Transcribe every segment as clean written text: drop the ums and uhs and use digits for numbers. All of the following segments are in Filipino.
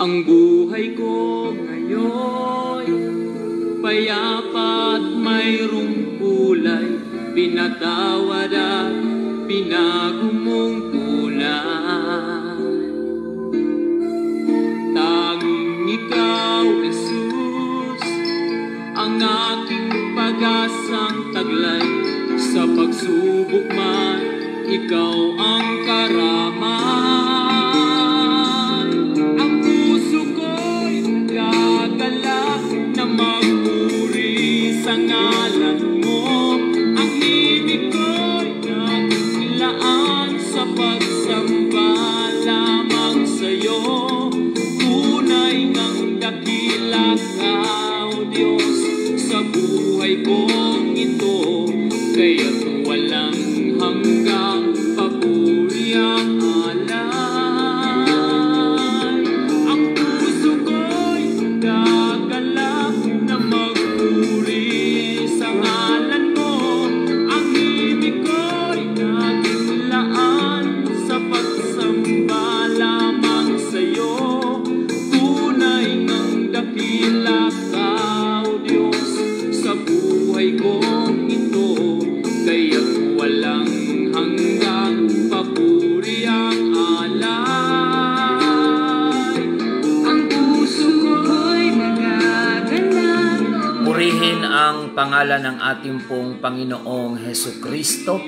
Ang buhay ko ngayon, payapa at mayroong kulay, pinatawad at pinago mong kulay. Tanging ikaw, Jesus, ang aking pag-asang taglay, sa pagsubok man, ikaw ang karaman. Sa ngalan mo, ang ibig ko'y naglaan sa pagsamba lamang sa'yo. Tunay ngang dakila ka, O Diyos, sa buhay kong ito, kaya't walang hanggang papuri ang alay. Ang puso ko'y gagalak na magpuri sa ngalan mo, ang ibig ko'y naglaan sa pagsamba lamang sa'yo. Tunay ngang dakila ka, O Diyos, sa buhay kong ito, kaya't walang hanggang papuri ang alay. Ang puso ko'y nagagalak. Purihin ang pangalan ng ating pong Panginoong Hesukristo.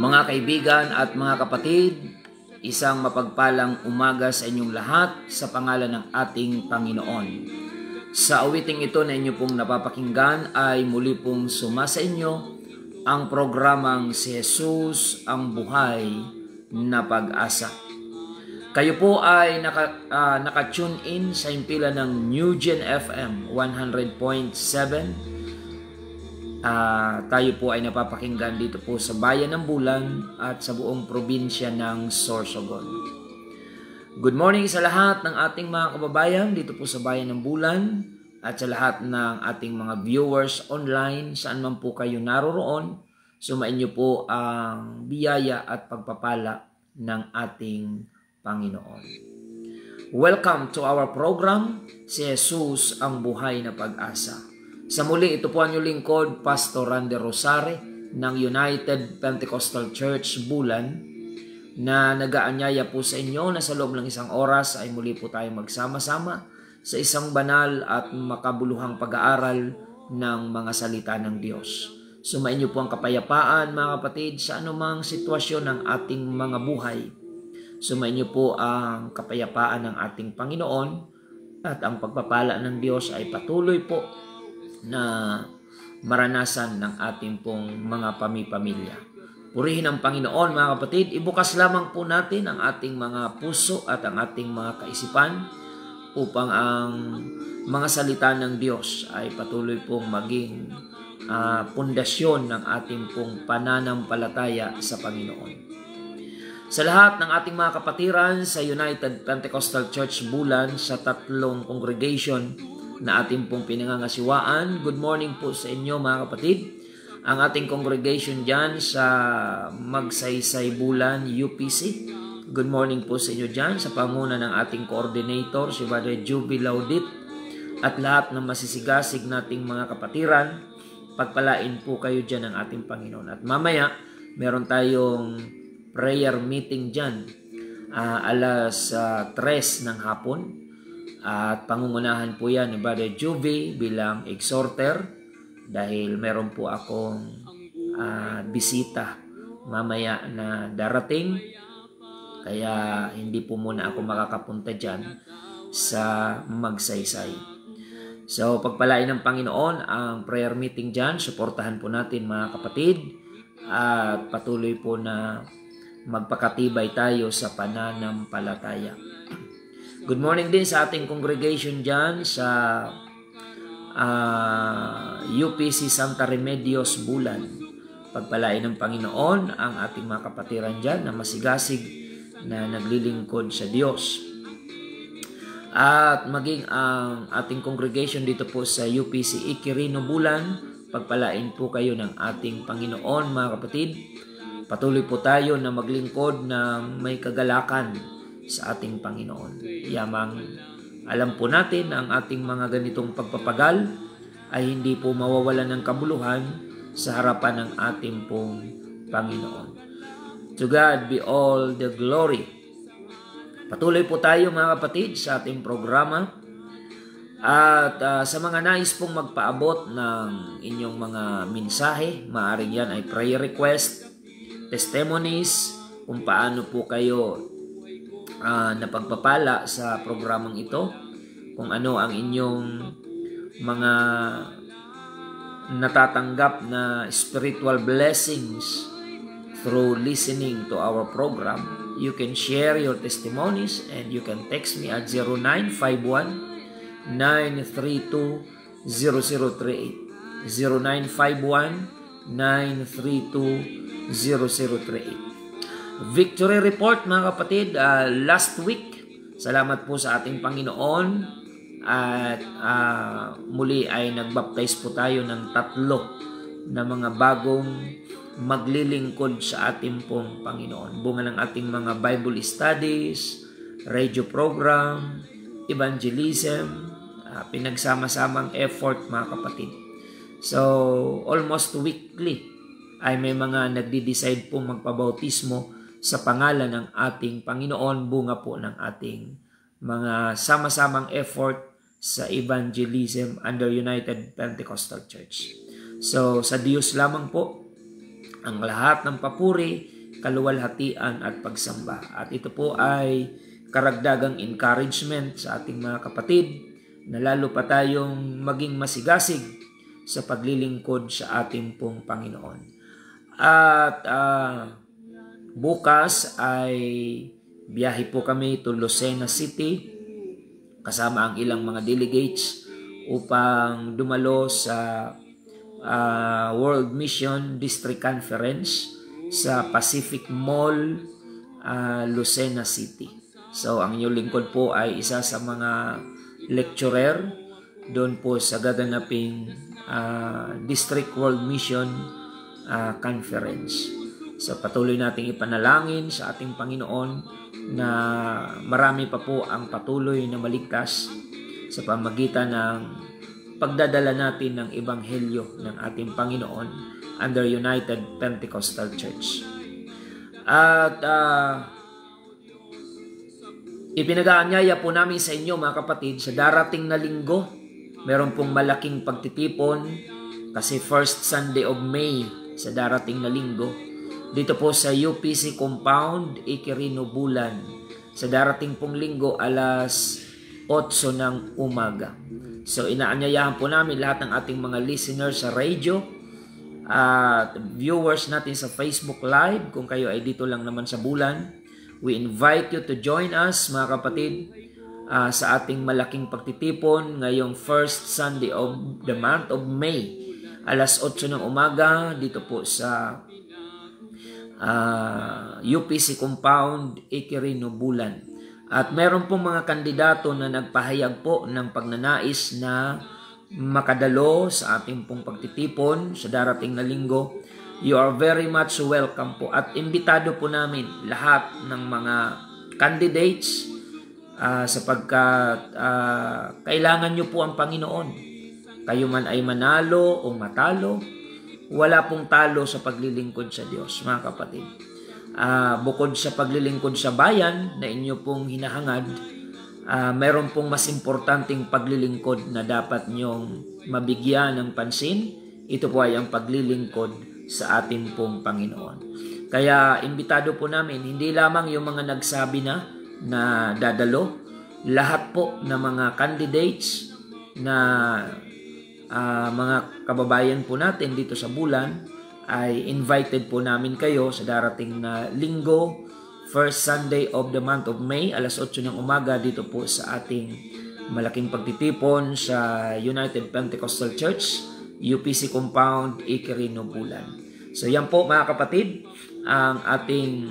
Mga kaibigan at mga kapatid, isang mapagpalang umaga sa inyong lahat sa pangalan ng ating Panginoon. Sa awiting ito na inyo pong napapakinggan ay muli pong sumasa inyo ang programang Si Jesus ang Buhay na Pag-asa. Kayo po ay naka-tune in sa impila ng New Gen FM 100.7. Tayo po ay napapakinggan dito po sa Bayan ng Bulan at sa buong probinsya ng Sorsogon. Good morning sa lahat ng ating mga kababayan dito po sa Bayan ng Bulan at sa lahat ng ating mga viewers online saan man po kayo naroroon. Sumain niyo po ang biyaya at pagpapala ng ating Panginoon. Welcome to our program, Si Jesus ang Buhay na Pag-asa. Sa muli, ito po ang inyong lingkod, Pastor Randy Rosare ng United Pentecostal Church Bulan, na nag-aanyaya po sa inyo na sa loob ng isang oras ay muli po tayong magsama-sama sa isang banal at makabuluhang pag-aaral ng mga salita ng Diyos. Sumainyo po ang kapayapaan, mga kapatid, sa anumang sitwasyon ng ating mga buhay. Sumainyo po ang kapayapaan ng ating Panginoon at ang pagpapala ng Diyos ay patuloy po na maranasan ng ating pong mga pamilya. Purihin ang Panginoon, mga kapatid. Ibukas lamang po natin ang ating mga puso at ang ating mga kaisipan upang ang mga salita ng Diyos ay patuloy pong maging pundasyon ng ating pong pananampalataya sa Panginoon. Sa lahat ng ating mga kapatiran sa United Pentecostal Church Bulan, sa 3 congregation na ating pong pinangangasiwaan, good morning po sa inyo mga kapatid. Ang ating congregation dyan sa Magsaysay Bulan, UPC, good morning po sa inyo dyan sa panguna ng ating coordinator, si Brother Juby Laudit, at lahat ng masisigasig nating mga kapatiran. Pagpalain po kayo dyan ng ating Panginoon. At mamaya, meron tayong prayer meeting dyan, alas 3 ng hapon. At pangungunahan po yan ni Brother Juby bilang exhorter dahil meron po akong bisita mamaya na darating. Kaya hindi po muna ako makakapunta dyan sa Magsaysay. So, pagpalain ng Panginoon ang prayer meeting dyan. Suportahan po natin mga kapatid at patuloy po na magpakatibay tayo sa pananampalataya. Good morning din sa ating congregation dyan sa UPC Santa Remedios Bulan. Pagpalain ng Panginoon ang ating mga kapatiran dyan na masigasig na naglilingkod sa Diyos. At maging ang ating congregation dito po sa UPC Iquirino Bulan, pagpalain po kayo ng ating Panginoon mga kapatid. Patuloy po tayo na maglingkod ng may kagalakan sa ating Panginoon. Yamang alam po natin ang ating mga ganitong pagpapagal ay hindi po mawawalan ng kabuluhan sa harapan ng ating pong Panginoon. To God be all the glory. Patuloy po tayo mga kapatid sa ating programa. At sa mga nais pong magpaabot ng inyong mga mensahe, maaaring yan ay prayer request, testimonies, kung paano po kayo napagpapala sa programang ito, kung ano ang inyong mga natatanggap na spiritual blessings through listening to our program. You can share your testimonies and you can text me at 0951-932-0038. 0951-932-0038. Victory report mga kapatid, last week, salamat po sa ating Panginoon at muli ay nagbaptize po tayo ng 3 na mga bagong maglilingkod sa ating pong Panginoon. Bunga ng ating mga Bible studies, radio program, evangelism, pinagsama-samang effort mga kapatid. So, almost weekly ay may mga nagdi-decide pong magpabautismo sa pangalan ng ating Panginoon, bunga po ng ating mga sama-samang effort sa evangelism under United Pentecostal Church. So, sa Diyos lamang po ang lahat ng papuri, kaluwalhatian at pagsamba. At ito po ay karagdagang encouragement sa ating mga kapatid na lalo pa tayong maging masigasig sa paglilingkod sa ating pong Panginoon. At bukas ay biyahe po kami to Lucena City kasama ang ilang mga delegates upang dumalo sa World Mission District Conference sa Pacific Mall, Lucena City. So ang inyong lingkod po ay isa sa mga lecturer doon po sa gaganaping District World Mission Conference. So patuloy nating ipanalangin sa ating Panginoon na marami pa po ang patuloy na maligtas sa pamagitan ng pagdadala natin ng ebanghelyo ng ating Panginoon under United Pentecostal Church. At ipinag-aanyaya po namin sa inyo mga kapatid, sa darating na linggo, meron pong malaking pagtitipon kasi first Sunday of May sa darating na linggo. Dito po sa UPC Compound, Iquirino Bulan. Sa darating pong linggo, alas 8 ng umaga. So inaanyayahan po namin lahat ng ating mga listeners sa radio at viewers natin sa Facebook Live, kung kayo ay dito lang naman sa Bulan. We invite you to join us mga kapatid sa ating malaking pagtitipon ngayong first Sunday of the month of May. alas 8 ng umaga dito po sa UPC Compound, Ikirino, Bulan. At meron pong mga kandidato na nagpahayag po ng pagnanais na makadalo sa ating pong pagtitipon sa darating na linggo. You are very much welcome po at imbitado po namin lahat ng mga candidates sapagkat kailangan nyo po ang Panginoon. Kayo man ay manalo o matalo, wala pong talo sa paglilingkod sa Diyos, mga kapatid. Bukod sa paglilingkod sa bayan na inyo pong hinahangad, meron pong mas importanteng paglilingkod na dapat nyong mabigyan ng pansin. Ito po ay ang paglilingkod sa ating pong Panginoon. Kaya imbitado po namin, hindi lamang yung mga nagsabi na dadalo, lahat po ng mga candidates na mga kababayan po natin dito sa Bulan ay invited po namin kayo sa darating na linggo, first Sunday of the month of May, alas 8 ng umaga dito po sa ating malaking pagtitipon sa United Pentecostal Church, UPC Compound, Ikirino, Bulan. So yan po mga kapatid, ang ating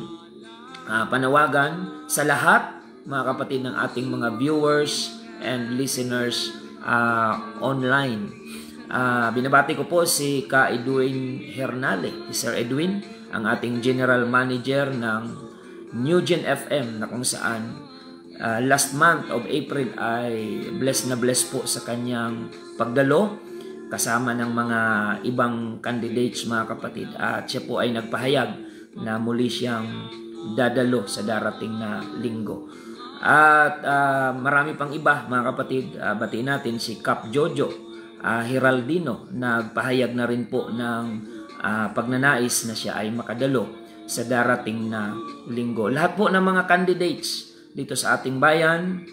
panawagan sa lahat mga kapatid ng ating mga viewers and listeners online. Binabati ko po si Ka Edwin Hernale, Sir Edwin, ang ating General Manager ng Newgen FM na kung saan last month of April ay blessed na blessed po sa kanyang pagdalo kasama ng mga ibang candidates mga kapatid. At siya po ay nagpahayag na muli siyang dadalo sa darating na linggo. At marami pang iba mga kapatid. Batiin natin si Cap Jojo Hiraldino, nagpahayag na rin po ng pagnanais na siya ay makadalo sa darating na linggo. Lahat po ng mga candidates dito sa ating bayan,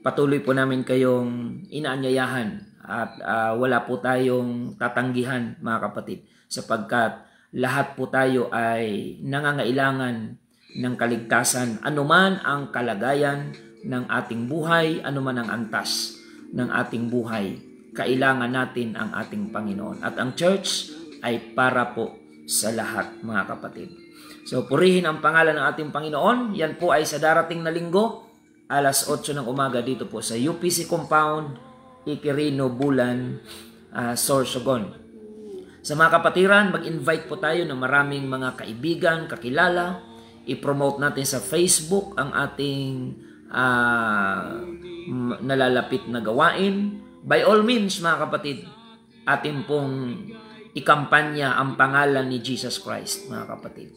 patuloy po namin kayong inaanyayahan at wala po tayong tatanggihan mga kapatid sapagkat lahat po tayo ay nangangailangan ng kaligtasan anuman ang kalagayan ng ating buhay, anuman ang antas ng ating buhay. Kailangan natin ang ating Panginoon at ang church ay para po sa lahat mga kapatid. So purihin ang pangalan ng ating Panginoon. Yan po ay sa darating na linggo alas 8 ng umaga dito po sa UPC Compound, Ikirino, Bulan, Sorsogon. Sa mga kapatiran, mag-invite po tayo ng maraming mga kaibigan, kakilala. I-promote natin sa Facebook ang ating nalalapit na gawain. By all means, mga kapatid, ating pong ikampanya ang pangalan ni Jesus Christ, mga kapatid.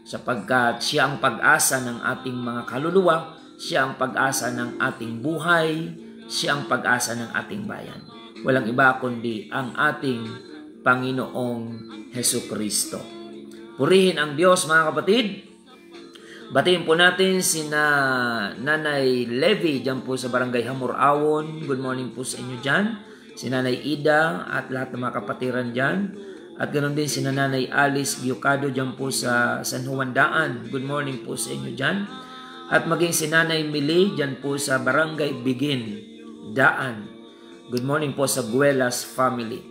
Sapagkat siya ang pag-asa ng ating mga kaluluwa, siya ang pag-asa ng ating buhay, siya ang pag-asa ng ating bayan. Walang iba kundi ang ating Panginoong Hesukristo. Purihin ang Diyos mga kapatid. Batiin po natin si Nanay Levi dyan po sa Barangay Hamur-Awon. Good morning po sa inyo dyan. Si Nanay Ida at lahat ng mga kapatiran dyan. At ganoon din si Nanay Alice Giocado dyan po sa San Juan Daan. Good morning po sa inyo dyan. At maging si Nanay Mili dyan po sa Barangay Bigin, Daan. Good morning po sa Guelas family.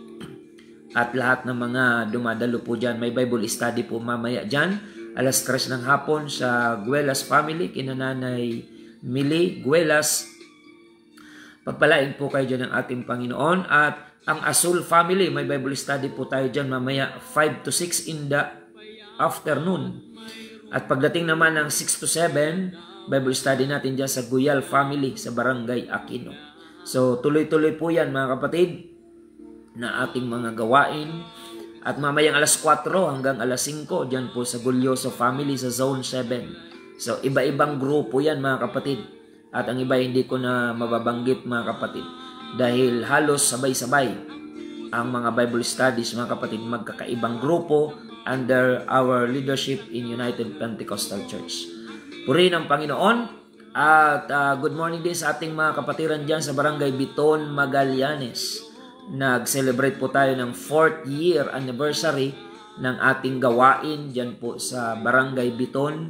At lahat ng mga dumadalo po dyan. May Bible study po mamaya dyan. Alas 3 ng hapon sa Guelas family. Kina Nanay Mili Guelas. Pagpalain po kayo dyan ng ating Panginoon. At ang Azul family, may Bible study po tayo dyan mamaya 5 to 6 in the afternoon. At pagdating naman ng 6 to 7, Bible study natin dyan sa Guyal family sa Barangay Aquino. So tuloy-tuloy po yan mga kapatid na ating mga gawain. At mamayang alas 4 hanggang alas 5 dyan po sa Gulyoso family sa Zone 7. So iba-ibang grupo yan mga kapatid. At ang iba hindi ko na mababanggit mga kapatid. Dahil halos sabay-sabay ang mga Bible studies mga kapatid, magkakaibang grupo under our leadership in United Pentecostal Church. Purihin ang Panginoon. At good morning din sa ating mga kapatiran dyan sa Barangay Biton, Magallanes. Nag-celebrate po tayo ng 4th year anniversary ng ating gawain dyan po sa Barangay Biton,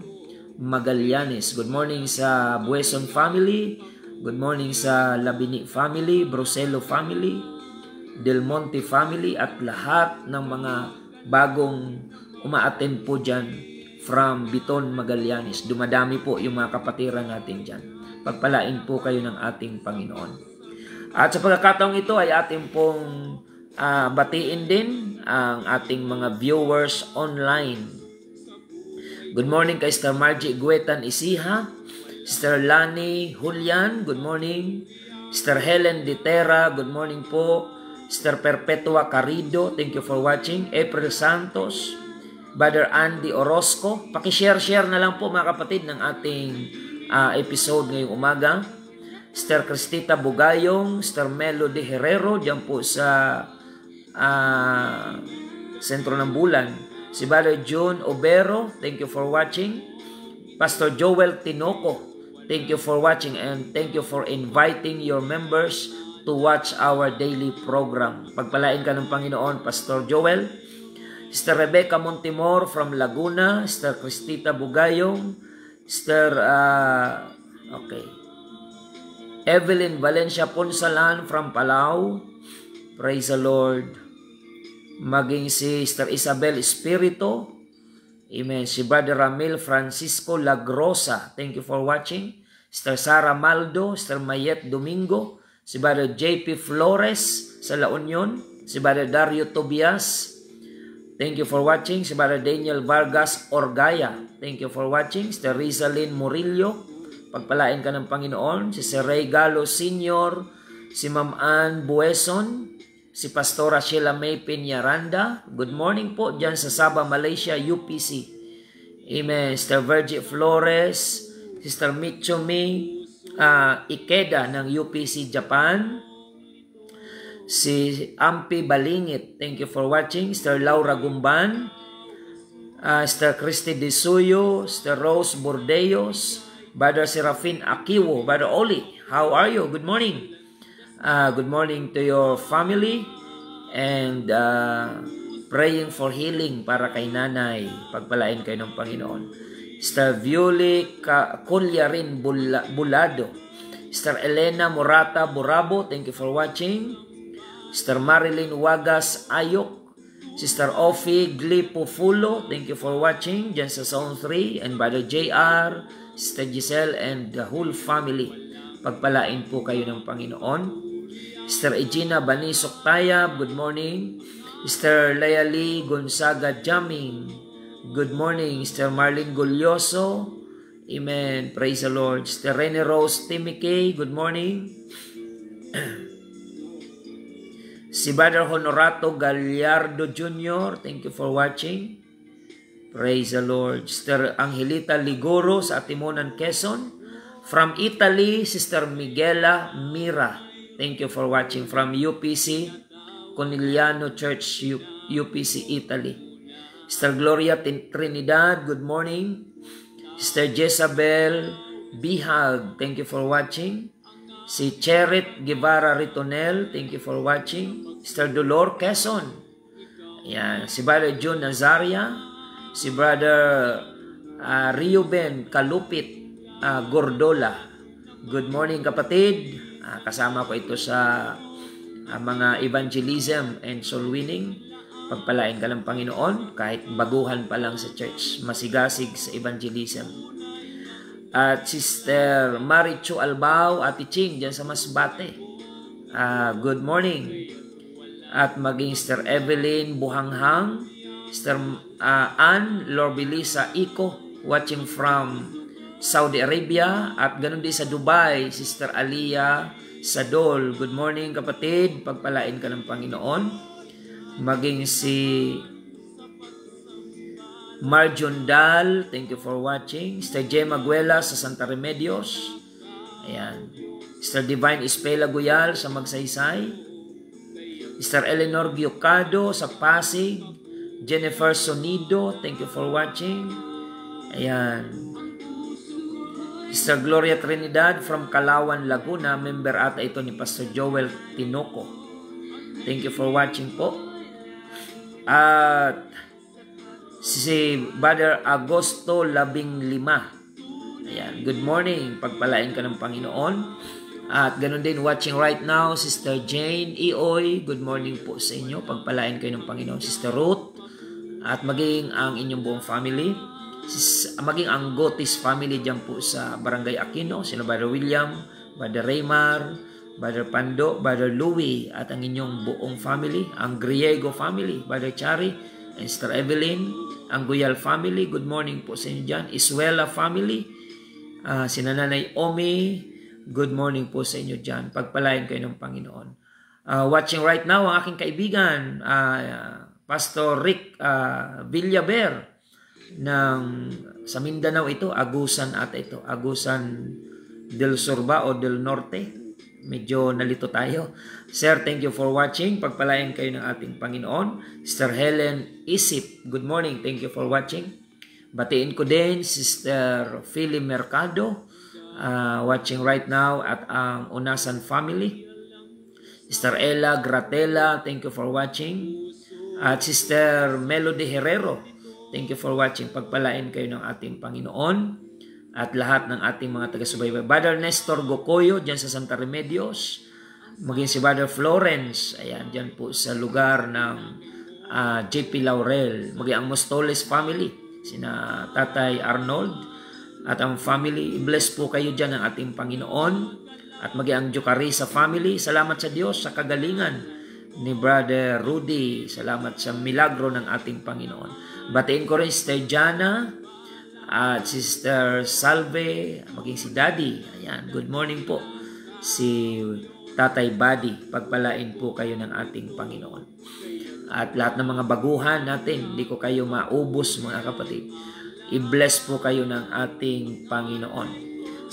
Magallanes. Good morning sa Bueson family. Good morning sa Labini family, Broselo family. Del Monte family at lahat ng mga bagong umaattend po dyan from Biton, Magallanes. Dumadami po yung mga kapatiran natin dyan. Pagpalain po kayo ng ating Panginoon. At sa pagkakataong ito ay ating pong batiin din ang ating mga viewers online. Good morning kay Sister Margie Guetan Isiha, Sister Lani Julian, good morning. Sister Helen Ditera, good morning po. Sister Perpetua Carido, thank you for watching. April Santos, Brother Andy Orozco, pakishare-share na lang po mga kapatid ng ating episode ngayong umaga. Sister Cristita Bugayong, Sister Melody Herrero, dyan po sa sentro ng bulan. Si Brother June Obero, thank you for watching. Pastor Joel Tinoco, thank you for watching and thank you for inviting your members to watch our daily program. Pagpalain ka ng Panginoon, Pastor Joel. Sister Rebecca Montimor from Laguna, Sister Cristita Bugayong, Sister Evelyn Valencia Ponsalan from Palau, praise the Lord. Maging si Sister Isabel Espirito, amen. Si Brother Ramil Francisco Lagrosa, thank you for watching. Sister Sara Maldo, Sister Mayet Domingo, si Brother JP Flores sa La Union, si Brother Dario Tobias, thank you for watching. Si Brother Daniel Vargas Orgaya, thank you for watching. Sister Rizalyn Murillo, pagpalain ka ng Panginoon. Si Sir Ray Galo Sr., si Ma'am Ann Bueson, si Pastora Sheila May Peñaranda, good morning po dyan sa Sabah, Malaysia, UPC. Amen. Sister Virgie Flores, Sister Michomi Ikeda ng UPC Japan, si Ampi Balingit, thank you for watching. Sister Laura Gumban, Sister Christy Disuyo, Sister Rose Bordeos, Brother Serafin Akiwo, Brother Oli, how are you? Good morning. Good morning to your family and praying for healing para kay nanay. Pagpalain kayo ng Panginoon. Sister Violi Colyarin Bulado, Sister Elena Morata Burabo, thank you for watching. Sister Marilyn Wagas Ayok, Sister Ofi Glipofulo, thank you for watching dyan sa Zone 3, and Brother JR, Sister Giselle and the whole family. Pagpalain po kayo ng Panginoon. Sister Egina Banisok Tayab, good morning. Sister Layali Gonzaga Jaming, good morning. Sister Marlene Gulyoso, amen, praise the Lord. Sister Rene Rose Timike, good morning. Si Brother Honorato Gallardo Jr., thank you for watching, praise the Lord. Sister Angelita Ligoro sa Atimonan, Quezon. From Italy, Sister Miguela Mira, thank you for watching from UPC Conigliano Church, UPC Italy. Sister Gloria Trinidad, good morning. Sister Jezabel Bihag, thank you for watching. Si Cherit Guevara Ritonel, thank you for watching. Sister Dolor Quezon. Ayan. Si Brother June Nazaria. Si Brother Reuben Kalupit Gordola. Good morning kapatid. Kasama ko ito sa mga evangelism and soul winning. Pagpalain ka ng Panginoon kahit baguhan pa lang sa church, masigasig sa evangelism. At Sister Marichu Albao, Ate Ching dyan sa Masbate, good morning. At maging Sister Evelyn Buhanghang, Sister Ann Lorbilisa Iko, watching from Saudi Arabia, at ganun din sa Dubai, Sister Aliyah Sadol, good morning kapatid, pagpalain ka ng Panginoon. Maging si Marjon Dal, thank you for watching. Sister Gemma Guela sa Santa Remedios, ayan. Sister Divine Ispela Guyal sa Magsaysay. Sister Eleanor Giocado sa Pasig. Jennifer Sonido, thank you for watching, ayan. Sister Gloria Trinidad from Calauan, Laguna, member ata ito ni Pastor Joel Tinoco, thank you for watching po. At si Brother Agosto 15, ayan, good morning, pagpalain ka ng Panginoon. At ganun din, watching right now, Sister Jane Ioy, good morning po sa inyo. Pagpalain kayo ng Panginoon. Sister Ruth, at maging ang inyong buong family. Maging ang Gotis family dyan po sa Barangay Aquino. Sino Brother William, Brother Raymar, Brother Pando, Brother Louie, at ang inyong buong family. Ang Griego family, Brother Chari, and Sister Evelyn. Ang Guyal family, good morning po sa inyo dyan. Iswela family, sina Nanay Omi, good morning po sa inyo dyan. Pagpalain kayo ng Panginoon. Watching right now, ang aking kaibigan, Pastor Rick Villaber sa Mindanao ito, Agusan del Sur ba o del Norte? Medyo nalito tayo. Sir, thank you for watching. Pagpalain kayo ng ating Panginoon. Sister Helen Isip, good morning. Thank you for watching. Batiin ko din Sister Philly Mercado, watching right now, at ang Unasan family. Sister Ella Gratela, thank you for watching. At Sister Melody Herrero, thank you for watching. Pagpalain kayo ng ating Panginoon at lahat ng ating mga taga-subaybay. Brother Nestor Gocoyo, dyan sa Santa Remedios. Maging si Brother Florence, ayan, dyan po sa lugar ng JP Laurel. Maging ang Mostoles family, sina Tatay Arnold at ang family. Bless po kayo dyan ng ating Panginoon. At maging ang Jocarisa family. Salamat sa Diyos sa kagalingan ni Brother Rudy. Salamat sa milagro ng ating Panginoon. Batiin ko rin Sister Jana at Sister Salve, maging si Daddy. Ayan, good morning po. Si Tatay Buddy, pagpalain po kayo ng ating Panginoon. At lahat ng mga baguhan natin, hindi ko kayo maubos mga kapatid. I-bless po kayo ng ating Panginoon.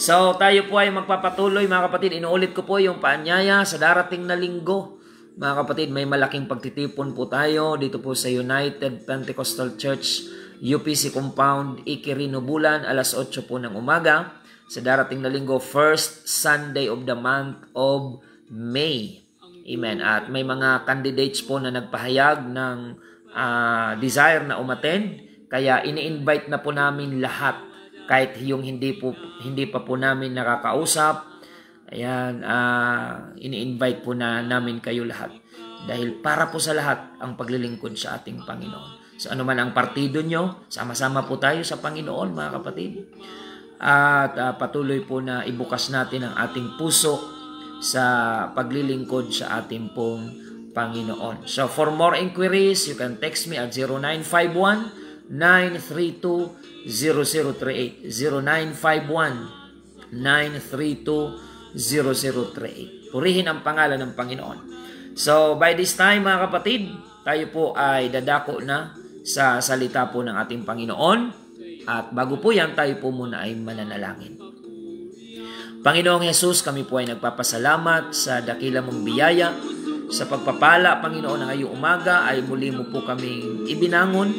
So tayo po ay magpapatuloy mga kapatid. Inuulit ko po yung paanyaya sa darating na linggo. Mga kapatid, may malaking pagtitipon po tayo dito po sa United Pentecostal Church, UPC Compound, Ikirino Bulan, alas 8 po ng umaga. Sa darating na linggo, first Sunday of the month of May. Amen. At may mga candidates po na nagpahayag ng desire na umattend. Kaya ini-invite na po namin lahat. Kahit yung hindi pa po namin nakakausap. Ayan, ini-invite po namin kayo lahat. Dahil para po sa lahat ang paglilingkod sa ating Panginoon. So ano man ang partido nyo, sama-sama po tayo sa Panginoon mga kapatid. At patuloy po na ibukas natin ang ating puso sa paglilingkod sa ating pong Panginoon. So for more inquiries, you can text me at 0951-932-0038. 0951-932-0038. Purihin ang pangalan ng Panginoon. So, by this time mga kapatid, tayo po ay dadako na sa salita po ng ating Panginoon. At bago po yan, tayo po muna ay mananalangin. Panginoong Jesus, kami po ay nagpapasalamat sa dakila mong biyaya, sa pagpapala, Panginoon, ng ngayong umaga ay muli mo po kaming ibinangon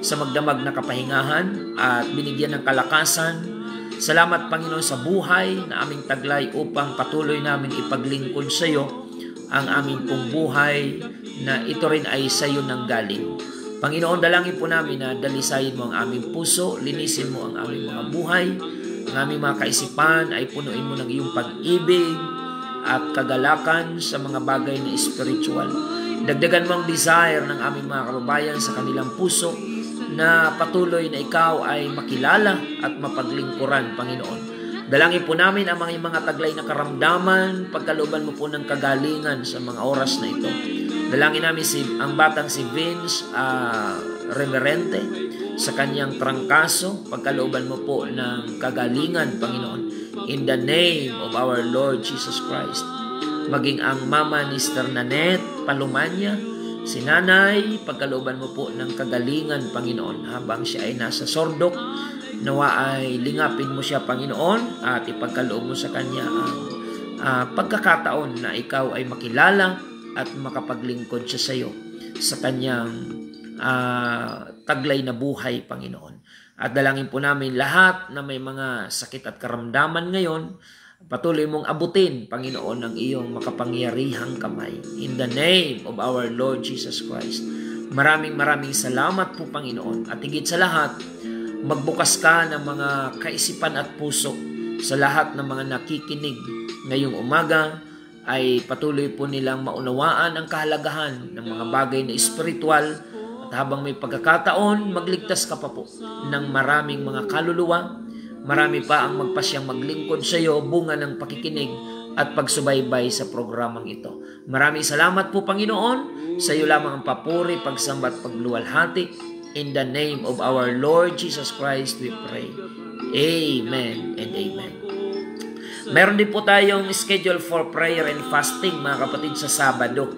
sa magdamag na kapahingahan at binigyan ng kalakasan. Salamat, Panginoon, sa buhay na aming taglay upang patuloy namin ipaglingkod sa iyo ang aming pong buhay na ito rin ay sa iyo nang galing. Panginoon, dalangin po namin na dalisayin mo ang aming puso, linisin mo ang aming mga buhay, ang aming mga kaisipan ay punuin mo ng iyong pag-ibig at kagalakan sa mga bagay na spiritual. Dagdagan mo ang desire ng aming mga kababayan sa kanilang puso na patuloy na ikaw ay makilala at mapaglingkuran, Panginoon. Dalangin po namin ang mga taglay na karamdaman, pagkalooban mo po ng kagalingan sa mga oras na ito. Dalangin namin ang batang si Vince Reverente sa kanyang trangkaso, pagkalooban mo po ng kagalingan, Panginoon. In the name of our Lord Jesus Christ. Maging ang mama ni Sister Nanette Palumanya, si nanay, pagkalooban mo po ng kagalingan, Panginoon, habang siya ay nasa sordok. Nawa ay lingapin mo siya, Panginoon, at ipagkaloob mo sa kanya ang pagkakataon na ikaw ay makilala at makapaglingkod siya sa iyo sa kanyang taglay na buhay, Panginoon. At dalangin po namin lahat na may mga sakit at karamdaman ngayon, patuloy mong abutin, Panginoon, ng iyong makapangyarihang kamay. In the name of our Lord Jesus Christ. Maraming salamat po, Panginoon. At higit sa lahat, magbukas ka ng mga kaisipan at puso sa lahat ng mga nakikinig ngayong umaga ay patuloy po nilang maunawaan ang kahalagahan ng mga bagay na espiritual at habang may pagkakataon, magligtas ka pa po ng maraming mga kaluluwa. Marami pa ang magpasyang maglingkod sa iyo, bunga ng pakikinig at pagsubaybay sa programang ito. Maraming salamat po, Panginoon. Sa iyo lamang ang papuri, pagsamba at pagluwalhati. In the name of our Lord Jesus Christ, we pray. Amen and amen. Meron din po tayong schedule for prayer and fasting, mga kapatid, sa Sabado.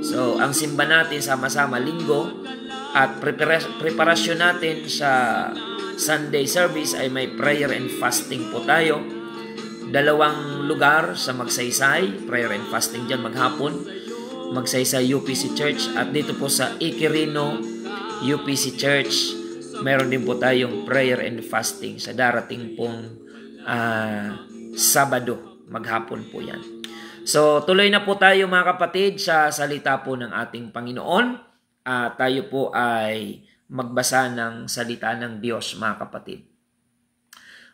So, ang simba natin sama-sama linggo at preparasyon natin sa Sunday service ay may prayer and fasting po tayo. 2 lugar sa Magsaysay, prayer and fasting dyan maghapon. Magsaysay UPC Church at dito po sa Iquirino UPC Church, meron din po tayong prayer and fasting sa darating pong Sabado, maghapon po yan. So, tuloy na po tayo mga kapatid sa salita po ng ating Panginoon. Tayo po ay magbasa ng salita ng Diyos, mga kapatid.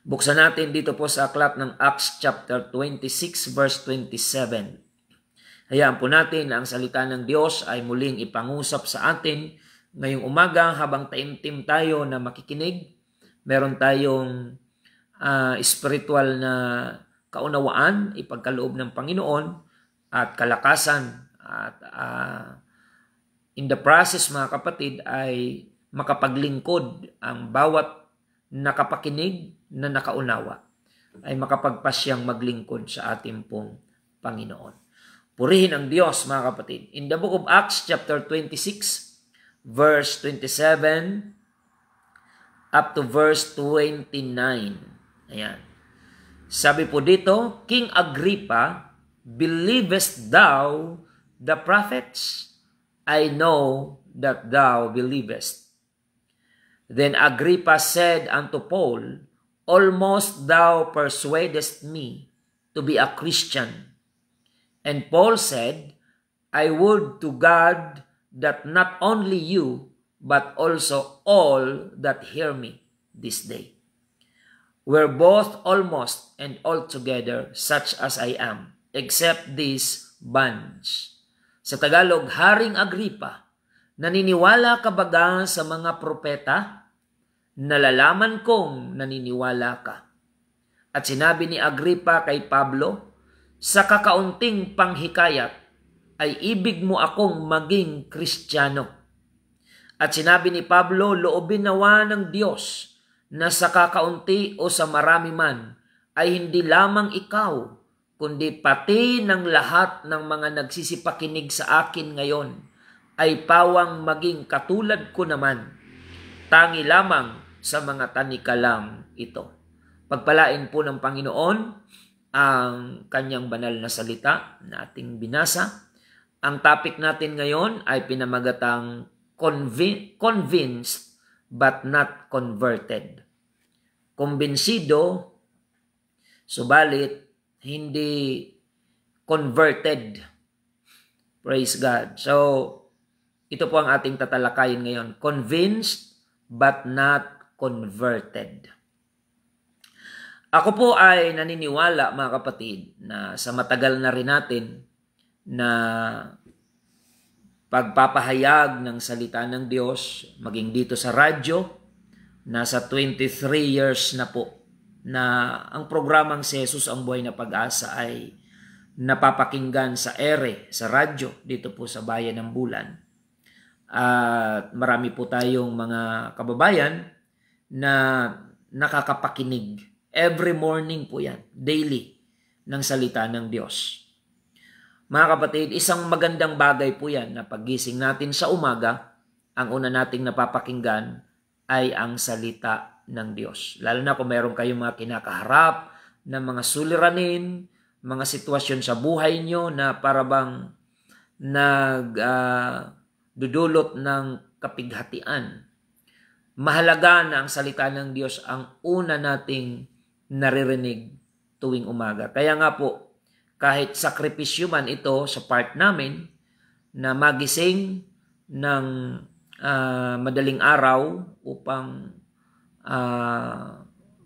Buksan natin dito po sa aklat ng Acts chapter 26 verse 27. Hayaan po natin na ang salita ng Diyos ay muling ipangusap sa atin ngayong umaga habang taimtim tayo na makikinig. Meron tayong spiritual na kaunawaan, ipagkaloob ng Panginoon at kalakasan. At in the process, mga kapatid, ay makapaglingkod ang bawat nakapakinig na nakaunawa ay makapagpasyang maglingkod sa ating pong Panginoon. Purihin ang Diyos, mga kapatid. In the book of Acts chapter 26, verse 27 up to verse 29. Ayan. Sabi po dito, King Agrippa, believest thou the prophets? I know that thou believest. Then Agrippa said unto Paul, Almost thou persuadest me to be a Christian. And Paul said, I would to God that not only you, but also all that hear me this day were both almost and altogether such as I am, except these bonds. Sa Tagalog, Haring Agrippa, naniniwala ka baga sa mga propeta? Nalalaman kong naniniwala ka. At sinabi ni Agrippa kay Pablo, sa kakaunting panghikayat ay ibig mo akong maging Kristiyano. At sinabi ni Pablo, loobin nawa ng Diyos na sa kakaunti o sa marami man ay hindi lamang ikaw, kundi pati ng lahat ng mga nagsisipakinig sa akin ngayon ay pawang maging katulad ko naman, tangi lamang sa mga tanikalang ito. Pagpalain po ng Panginoon ang kanyang banal na salita na ating binasa. Ang topic natin ngayon ay pinamagatang convinced but not converted. Kumbinsido, subalit hindi converted. Praise God. So, ito po ang ating tatalakayin ngayon. Convinced but not converted. Ako po ay naniniwala, mga kapatid, na sa matagal na rin natin na pagpapahayag ng salita ng Diyos, maging dito sa radyo, nasa 23 years na po na ang programang si Jesus ang Buhay na Pag-asa ay napapakinggan sa ere, sa radyo, dito po sa Bayan ng Bulan. At marami po tayong mga kababayan na nakakapakinig. Every morning po yan, daily, ng salita ng Diyos. Mga kapatid, isang magandang bagay po yan na paggising natin sa umaga, ang una nating napapakinggan ay ang salita ng Diyos. Lalo na kung meron kayong mga kinakaharap na mga suliranin, mga sitwasyon sa buhay nyo na parabang dudulot ng kapighatian. Mahalaga na ang salita ng Diyos ang una nating naririnig tuwing umaga. Kaya nga po, kahit sakripisyo man ito sa part namin na magising ng madaling araw upang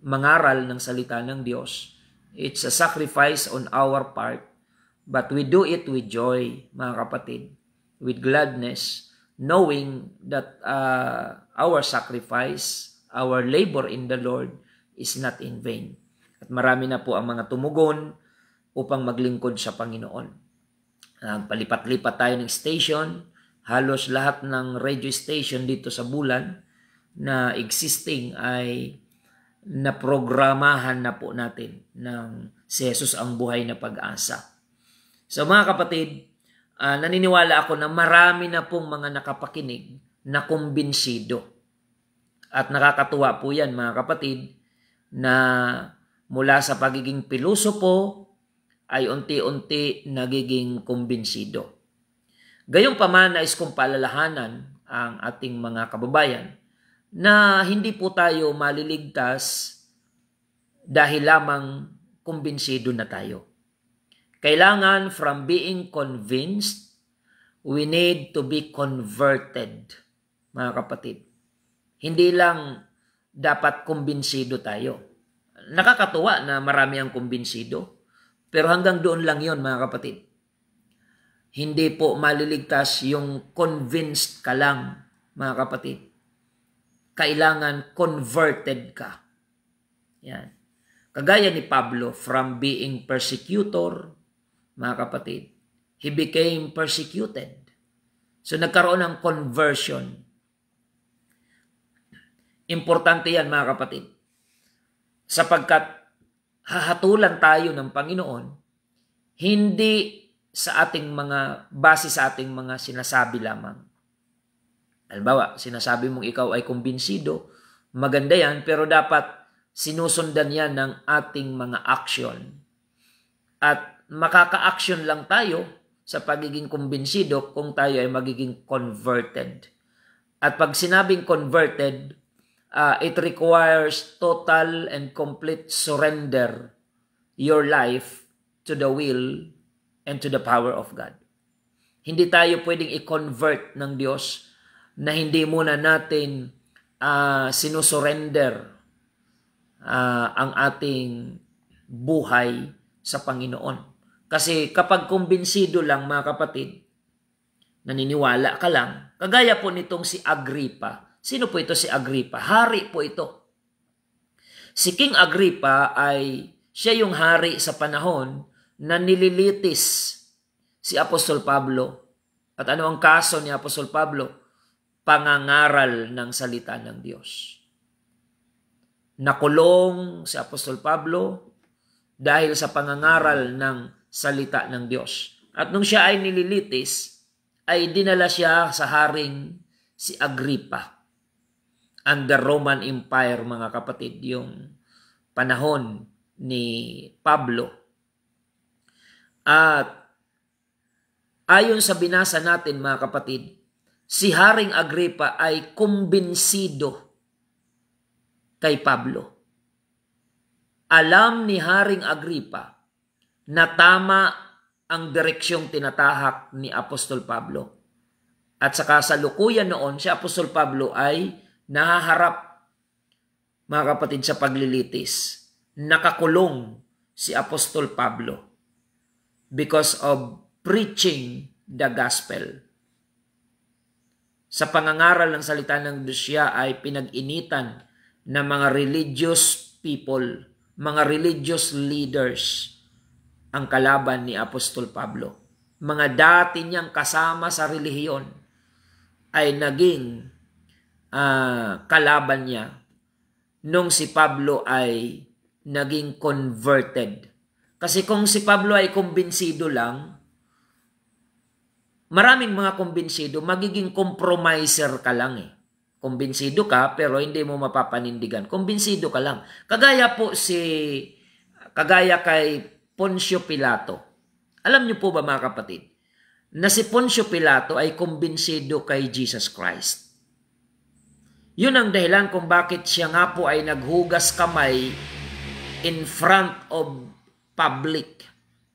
mangaral ng salita ng Diyos, It's a sacrifice on our part, but we do it with joy, mga kapatid, with gladness, knowing that our sacrifice, our labor in the Lord is not in vain. At marami na po ang mga tumugon upang maglingkod sa Panginoon. Palipat-lipat tayo ng station, halos lahat ng radio station dito sa Bulan na existing ay naprogramahan na po natin ng si Jesus ang buhay na pag-asa. So mga kapatid, naniniwala ako na marami na pong mga nakapakinig na kumbinsido. At nakakatuwa po yan mga kapatid na mula sa pagiging pilosopo ay unti-unti nagiging kumbinsido. Gayunpaman nais kong paalalahanan ang ating mga kababayan na hindi po tayo maliligtas dahil lamang kumbinsido na tayo. Kailangan from being convinced, we need to be converted, mga kapatid. Hindi lang dapat kumbinsido tayo. Nakakatuwa na marami ang kumbinsido, pero hanggang doon lang yon mga kapatid. Hindi po maliligtas yung convinced ka lang, mga kapatid. Kailangan converted ka. Yan. Kagaya ni Pablo, from being persecutor, mga kapatid, he became persecuted. So nagkaroon ng conversion. Importante yan mga kapatid. Sapagkat hahatulan tayo ng Panginoon, hindi sa ating base sa ating mga sinasabi lamang. Halimbawa, sinasabi mong ikaw ay kumbinsido, maganda yan, pero dapat sinusundan yan ng ating mga action. At makaka-action lang tayo sa pagiging kumbinsido kung tayo ay magiging converted. At pag sinabing converted, it requires total and complete surrender your life to the will and to the power of God. Hindi tayo pwedeng i-convert ng Diyos na hindi muna natin sinusurrender ang ating buhay sa Panginoon. Kasi kapag kumbinsido lang mga kapatid, naniniwala ka lang, kagaya po nitong si Agrippa. Sino po ito si Agrippa? Hari po ito. Si King Agrippa ay siya yung hari sa panahon na nililitis si Apostol Pablo. At ano ang kaso ni Apostol Pablo? Pangangaral ng salita ng Diyos. Nakulong si Apostol Pablo dahil sa pangangaral ng salita ng Diyos. At nung siya ay nililitis, ay dinala siya sa haring si Agrippa. Under Roman Empire, mga kapatid, yung panahon ni Pablo. At ayon sa binasa natin, mga kapatid, si Haring Agrippa ay kumbinsido kay Pablo. Alam ni Haring Agrippa na tama ang direksyong tinatahak ni Apostol Pablo. At sa kasalukuyan noon, si Apostol Pablo ay nahaharap, mga kapatid, sa paglilitis. Nakakulong si Apostol Pablo because of preaching the gospel. Sa pangangaral ng salita ng Diyos, siya ay pinag-initan ng mga religious people, mga religious leaders, ang kalaban ni Apostol Pablo. Mga dati niyang kasama sa relihiyon ay naging kalaban niya nung si Pablo ay naging converted. Kasi kung si Pablo ay kumbinsido lang, maraming mga kumbinsido, magiging compromiser ka lang eh. Kumbinsido ka pero hindi mo mapapanindigan. Kumbinsido ka lang. Kagaya kay Poncio Pilato. Alam niyo po ba mga kapatid, na si Poncio Pilato ay kumbinsido kay Jesus Christ. Yun ang dahilan kung bakit siya nga po ay naghugas kamay in front of public,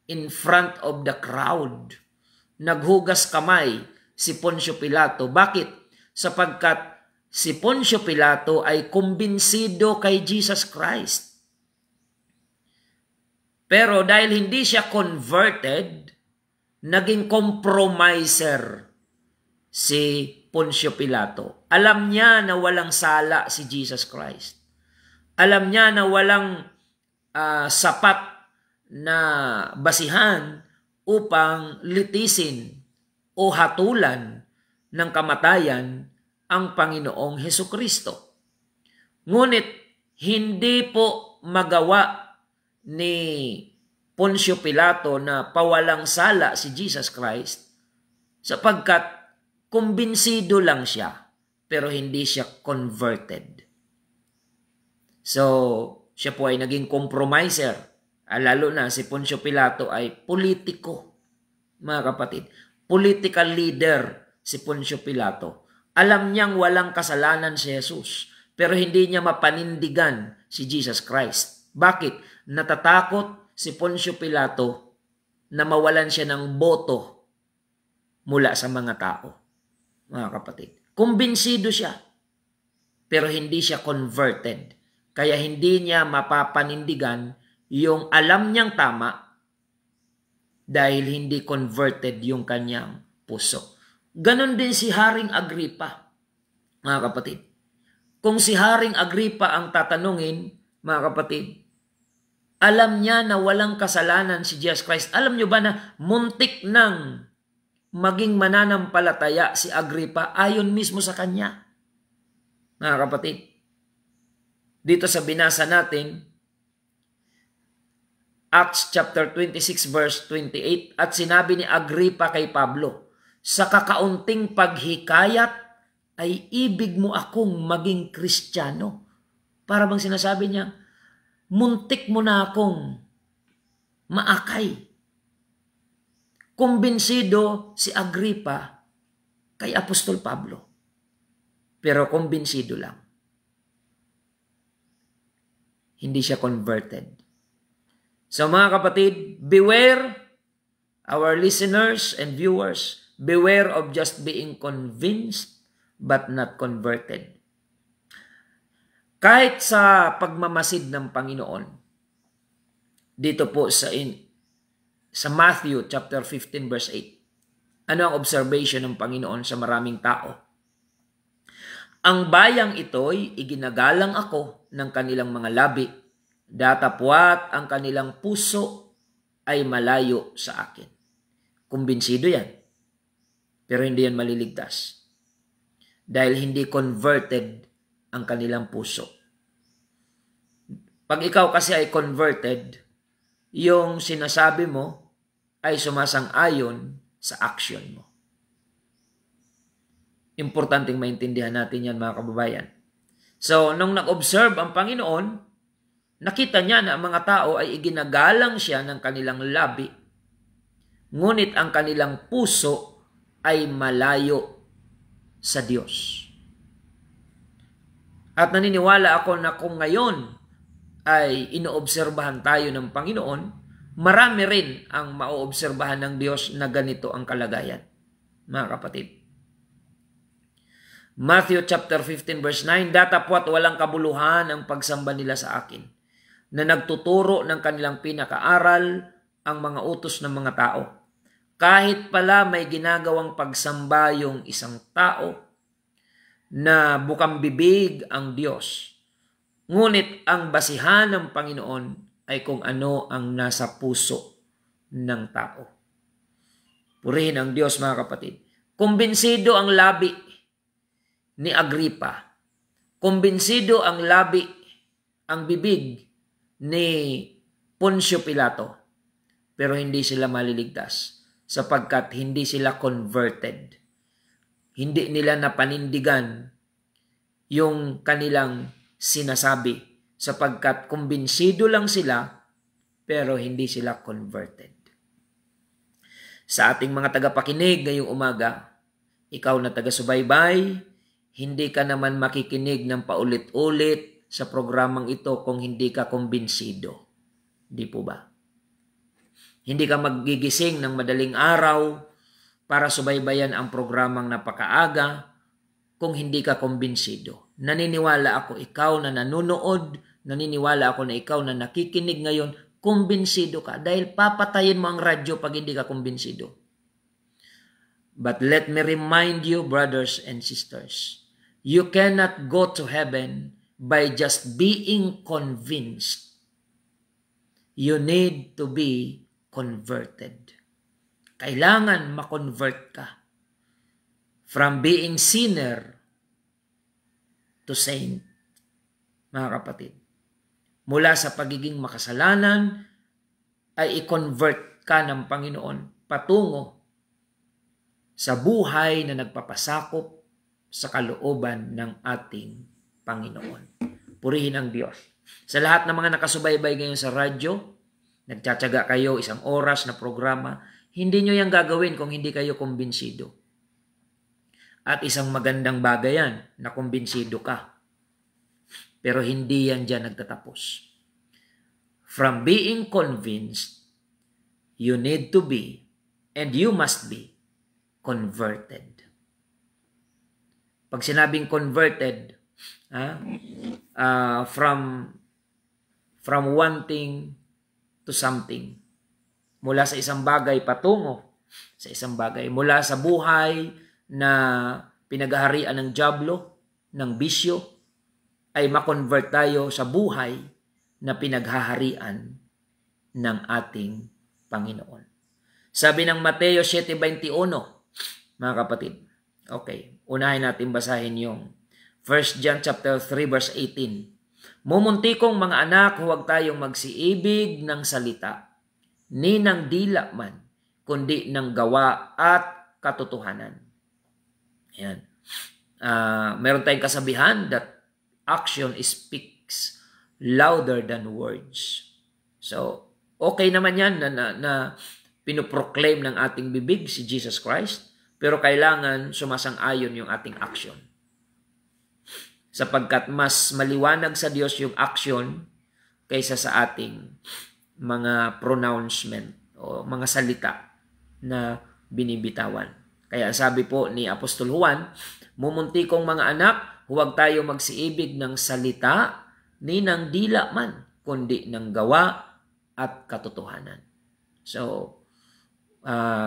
in front of the crowd. Naghugas kamay si Poncio Pilato. Bakit? Sapagkat si Poncio Pilato ay kumbinsido kay Jesus Christ. Pero dahil hindi siya converted, naging compromiser si Poncio Pilato. Alam niya na walang sala si Jesus Christ. Alam niya na walang sapat na basihan upang litisin o hatulan ng kamatayan ang Panginoong Hesukristo. Ngunit hindi po magawa ni Poncio Pilato na pawalang sala si Jesus Christ sapagkat kumbinsido lang siya pero hindi siya converted. So, siya po ay naging compromiser. Lalo na si Poncio Pilato ay politiko, mga kapatid. Political leader si Poncio Pilato. Alam niyang walang kasalanan si Jesus, pero hindi niya mapanindigan si Jesus Christ. Bakit? Natatakot si Poncio Pilato na mawalan siya ng boto mula sa mga tao, mga kapatid. Kumbinsido siya, pero hindi siya converted. Kaya hindi niya mapapanindigan yung alam niyang tama dahil hindi converted yung kanyang puso. Ganon din si Haring Agripa, mga kapatid. Kung si Haring Agripa ang tatanungin, mga kapatid, alam niya na walang kasalanan si Jesus Christ. Alam niyo ba na muntik nang maging mananampalataya si Agripa ayon mismo sa kanya, mga kapatid? Dito sa binasa natin, Acts chapter 26 verse 28, at sinabi ni Agripa kay Pablo, sa kakaunting paghikayat ay ibig mo akong maging Kristiyano. Para bang sinasabi niya, muntik mo na akong maakay. Kumbinsido si Agripa kay Apostol Pablo. Pero kumbinsido lang. Hindi siya converted. So mga kapatid, beware, our listeners and viewers, beware of just being convinced but not converted. Kahit sa pagmamasid ng Panginoon, dito po sa Matthew chapter 15 verse 8, ano ang observation ng Panginoon sa maraming tao? Ang bayang ito'y iginagalang ako ng kanilang mga labi, datapwat ang kanilang puso ay malayo sa akin. Kumbinsido yan, pero hindi yan maliligtas. Dahil hindi converted ang kanilang puso. Pag ikaw kasi ay converted, yung sinasabi mo ay sumasang-ayon sa action mo. Importanteng maintindihan natin yan, mga kababayan. So, nung nag-observe ang Panginoon, nakita niya na ang mga tao ay iginagalang siya ng kanilang labi, ngunit ang kanilang puso ay malayo sa Diyos. At naniniwala ako na kung ngayon ay inoobserbahan tayo ng Panginoon, marami rin ang maoobserbahan ng Diyos na ganito ang kalagayan, mga kapatid. Matthew chapter 15 verse 9, datapwat walang kabuluhan ang pagsamba nila sa akin, na nagtuturo ng kanilang pinakaaral ang mga utos ng mga tao. Kahit pala may ginagawang pagsamba yung isang tao na bukang bibig ang Diyos, ngunit ang basihan ng Panginoon ay kung ano ang nasa puso ng tao. Purihin ang Diyos, mga kapatid. Kumbinsido ang labi ni Agripa. Kumbinsido ang labi, ang bibig ni Poncio Pilato. Pero hindi sila maliligtas sapagkat hindi sila converted. Hindi nila napanindigan yung kanilang sinasabi sapagkat kumbinsido lang sila pero hindi sila converted. Sa ating mga tagapakinig ngayong umaga, ikaw na taga-subaybay, hindi ka naman makikinig ng paulit-ulit sa programang ito kung hindi ka kumbinsido. Di po ba? Hindi ka magigising ng madaling araw para subaybayan ang programang napakaaga kung hindi ka kumbinsido. Naniniwala ako ikaw na nanonood, naniniwala ako na ikaw na nakikinig ngayon, kumbinsido ka. Dahil papatayin mo ang radyo pag hindi ka kumbinsido. But let me remind you, brothers and sisters, you cannot go to heaven by just being convinced. You need to be converted. Kailangan ma-convert ka. From being sinner to saint, mga kapatid. Mula sa pagiging makasalanan, ay i-convert ka ng Panginoon patungo sa buhay na nagpapasakop sa kalooban ng ating Panginoon. Purihin ang Diyos. Sa lahat ng mga nakasubaybay ngayon sa radyo, nagtsatsaga kayo 1 oras na programa, hindi nyo yan gagawin kung hindi kayo kumbinsido. At isang magandang bagay yan na kumbinsido ka. Pero hindi yan dyan nagtatapos. From being convinced, you need to be, and you must be, converted. Pag sinabing converted, from one thing to something. Mula sa isang bagay patungo sa isang bagay. Mula sa buhay na pinaghaharian ng dyablo, ng bisyo, ay makonvert tayo sa buhay na pinaghaharian ng ating Panginoon. Sabi ng Mateo 7:21, mga kapatid. Okay, unahin natin basahin yung 1 John chapter 3 verse 18. Mumuntikong mga anak, huwag tayong magsiibig ng salita, ni ng dila man, kundi ng gawa at katotohanan. Ayan. Meron tayong kasabihan that action speaks louder than words. So, okay naman yan na pinoproclaim ng ating bibig si Jesus Christ, pero kailangan sumasang-ayon yung ating action. Sapagkat mas maliwanag sa Diyos yung action kaysa sa ating mga pronouncement o mga salita na binibitawan. Kaya sabi po ni Apostol Juan, mumuntikong mga anak, huwag tayo magsiibig ng salita ni ng dila man, kundi ng gawa at katotohanan. So,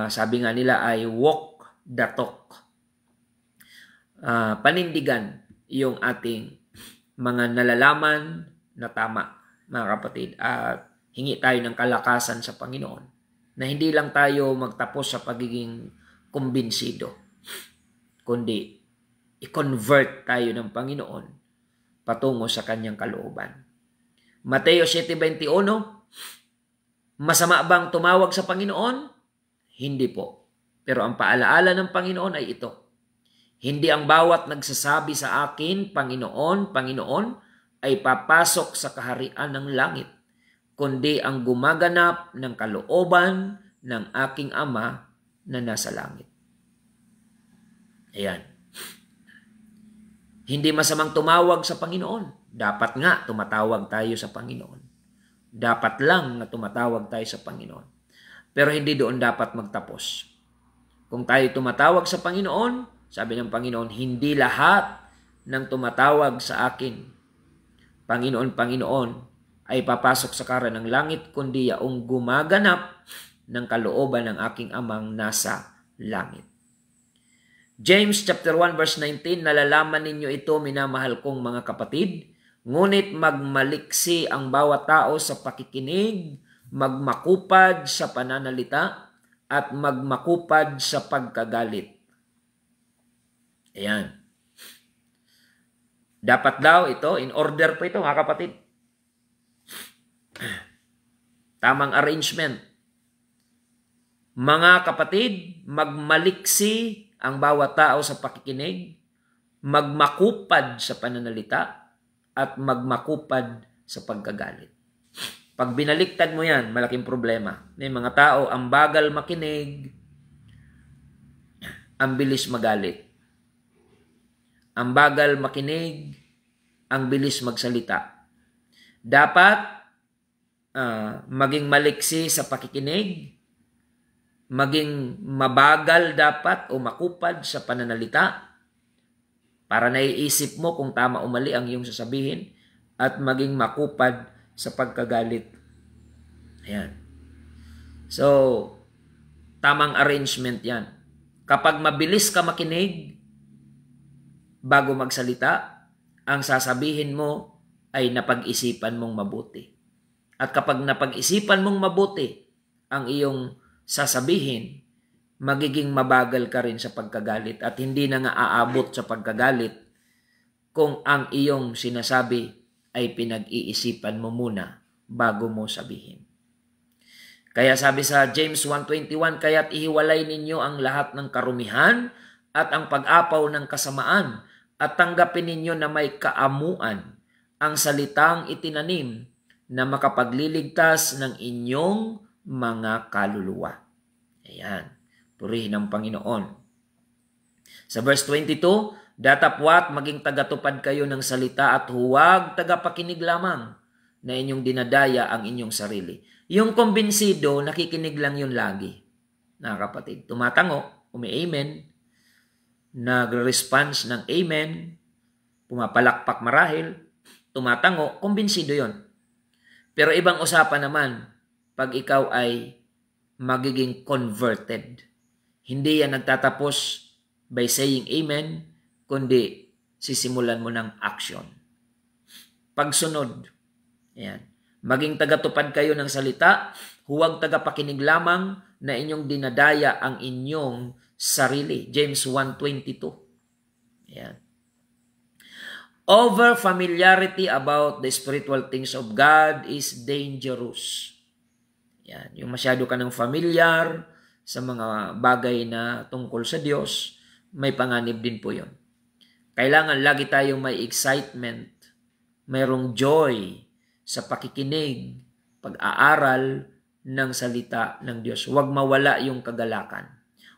sabi nga nila ay walk the talk. Panindigan yung ating mga nalalaman na tama, mga kapatid, at hingi tayo ng kalakasan sa Panginoon na hindi lang tayo magtapos sa pagiging kumbinsido, kundi i-convert tayo ng Panginoon patungo sa kanyang kalooban. Mateo 7:21, masama bang tumawag sa Panginoon? Hindi po. Pero ang paalaala ng Panginoon ay ito. Hindi ang bawat nagsasabi sa akin, Panginoon, Panginoon, ay papasok sa kaharian ng langit, kundi ang gumaganap ng kalooban ng aking Ama na nasa langit. Ayan. Hindi masamang tumawag sa Panginoon. Dapat nga tumatawag tayo sa Panginoon. Dapat lang na tumatawag tayo sa Panginoon. Pero hindi doon dapat magtapos. Kung tayo tumatawag sa Panginoon, sabi ng Panginoon, hindi lahat ng tumatawag sa akin, Panginoon, Panginoon, ay papasok sa kaharian ng langit, kundi yaong gumaganap ng kalooban ng aking Amang nasa langit. James chapter 1 verse 19, nalalaman ninyo ito, minamahal kong mga kapatid, ngunit magmaliksi ang bawat tao sa pakikinig, magmakupad sa pananalita, at magmakupad sa pagkagalit. Ayan. Dapat daw ito, in order po ito, mga kapatid. Tamang arrangement. Mga kapatid, magmaliksi ang bawat tao sa pakikinig, magmakupad sa pananalita, at magmakupad sa pagkagalit. Pag binaliktad mo yan, malaking problema. May mga tao, ang bagal makinig, ang bilis magalit. Ang bagal makinig, ang bilis magsalita. Dapat maging maliksi sa pakikinig, maging mabagal dapat o makupad sa pananalita para naiisip mo kung tama o mali ang iyong sasabihin, at maging makupad sa pagkagalit. Ayan. So, tamang arrangement yan. Kapag mabilis ka makinig bago magsalita, ang sasabihin mo ay napag-isipan mong mabuti. At kapag napag-isipan mong mabuti ang iyong sasabihin, magiging mabagal ka rin sa pagkagalit at hindi na nga aabot sa pagkagalit kung ang iyong sinasabi ay pinag-iisipan mo muna bago mo sabihin. Kaya sabi sa James 1:21, kaya't ihiwalay ninyo ang lahat ng karumihan at ang pag-apaw ng kasamaan at tanggapin ninyo na may kaamuan ang salitang itinanim na makapagliligtas ng inyong mga kaluluwa. Ayan. Purihin ang Panginoon. Sa verse 22, datapwat maging tagatupad kayo ng salita at huwag tagapakinig lamang na inyong dinadaya ang inyong sarili. Yung kumbinsido, nakikinig lang yun lagi. Na kapatid, tumatango, umi-amen, nagre-response ng amen, pumapalakpak marahil, tumatango, kumbinsido yon. Pero ibang usapan naman, pag ikaw ay magiging converted. Hindi yan nagtatapos by saying amen, kundi sisimulan mo ng action. Pagsunod. Ayan. Maging tagatupad kayo ng salita, huwag tagapakinig lamang na inyong dinadaya ang inyong sarili. James 1:22. Ayan. Over familiarity about the spiritual things of God is dangerous. Ayan. Yung masyado ka ng familiar sa mga bagay na tungkol sa Diyos, may panganib din po yun. Kailangan lagi tayong may excitement, mayroong joy sa pakikinig, pag-aaral ng salita ng Diyos. Huwag mawala yung kagalakan.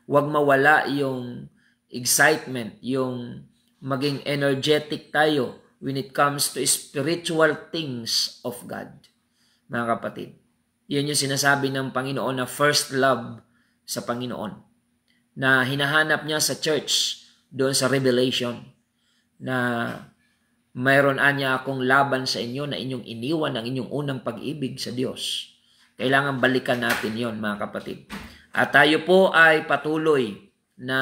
Huwag mawala yung excitement, yung maging energetic tayo when it comes to spiritual things of God. Mga kapatid, yun yung sinasabi ng Panginoon na first love sa Panginoon. Na hinahanap niya sa church, doon sa Revelation, na mayroon niya akong laban sa inyo na inyong iniwan ang inyong unang pag-ibig sa Diyos. Kailangan balikan natin yon, mga kapatid. At tayo po ay patuloy na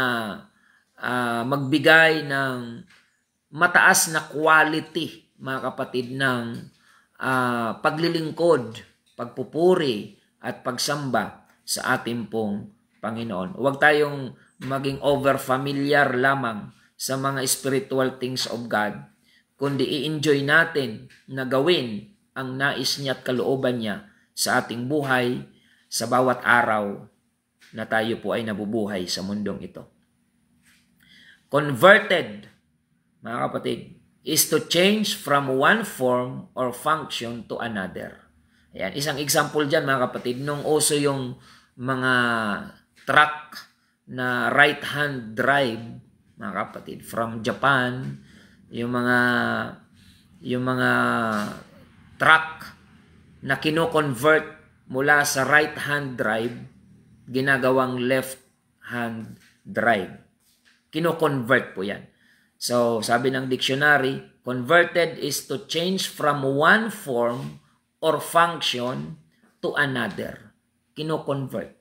magbigay ng mataas na quality, mga kapatid, ng paglilingkod, pagpupuri at pagsamba sa ating pong Panginoon. Huwag tayong maging over-familiar lamang sa mga spiritual things of God, kundi i-enjoy natin na gawin ang nais niya at kalooban niya sa ating buhay sa bawat araw na tayo po ay nabubuhay sa mundong ito. Converted, mga kapatid, is to change from one form or function to another. Ayan, isang example dyan, mga kapatid, nung uso yung mga truck na right-hand drive, mga kapatid, from Japan, yung mga truck na kino-convert mula sa right-hand drive, ginagawang left-hand drive. Kino-convert po yan. So, sabi ng dictionary, converted is to change from one form or function to another. Kino-convert.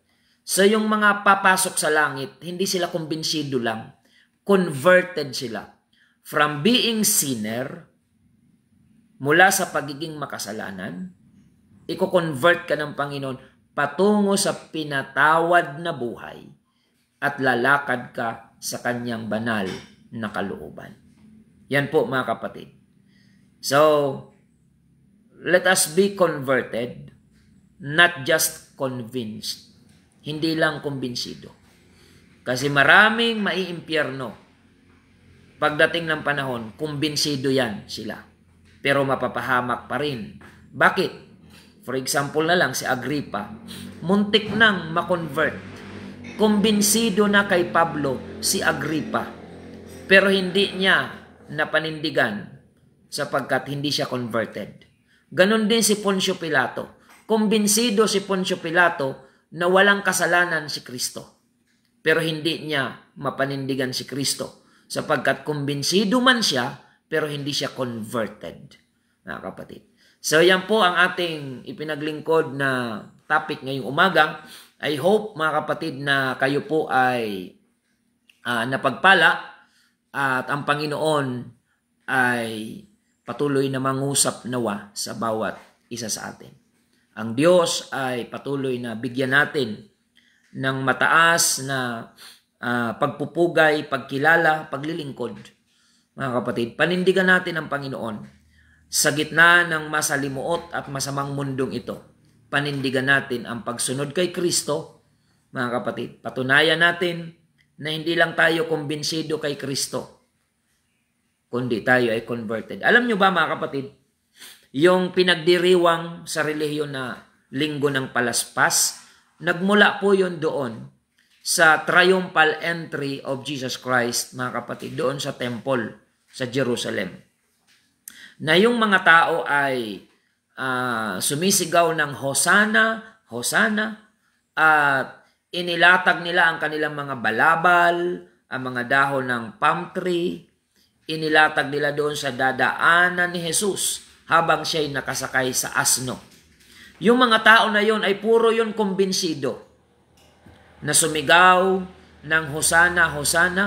So, yung mga papasok sa langit, hindi sila kumbinsido lang. Converted sila. From being sinner, mula sa pagiging makasalanan, i-convert ka ng Panginoon patungo sa pinatawad na buhay at lalakad ka sa kanyang banal na kalooban. Yan po, mga kapatid. So, let us be converted, not just convinced. Hindi lang kumbinsido. Kasi maraming maiimpyerno. Pagdating ng panahon, kumbinsido yan sila. Pero mapapahamak pa rin. Bakit? For example na lang, si Agrippa, muntik nang makonvert. Kumbinsido na kay Pablo si Agrippa. Pero hindi niya napanindigan sapagkat hindi siya converted. Ganon din si Poncio Pilato. Kumbinsido si Poncio Pilato na walang kasalanan si Kristo. Pero hindi niya mapanindigan si Kristo. Sapagkat kumbinsido man siya, pero hindi siya converted. Mga kapatid. So yan po ang ating ipinaglingkod na topic ngayong umaga. I hope mga kapatid na kayo po ay napagpala at ang Panginoon ay patuloy na mangusap nawa sa bawat isa sa atin. Ang Diyos ay patuloy na bigyan natin ng mataas na pagpupugay, pagkilala, paglilingkod. Mga kapatid, panindigan natin ang Panginoon sa gitna ng masalimuot at masamang mundong ito. Panindigan natin ang pagsunod kay Kristo. Mga kapatid, patunayan natin na hindi lang tayo kumbinsido kay Kristo, kundi tayo ay converted. Alam nyo ba mga kapatid, yung pinagdiriwang sa relihiyon na linggo ng palaspas, nagmula po yun doon sa triumphal entry of Jesus Christ, mga kapatid, doon sa temple sa Jerusalem. Na yung mga tao ay sumisigaw ng Hosanna, Hosanna, at inilatag nila ang kanilang mga balabal, ang mga dahon ng palm tree, inilatag nila doon sa dadaanan ni Jesus habang siya'y nakasakay sa asno. Yung mga tao na yon ay puro yon kumbinsido na sumigaw ng Hosanna, Hosanna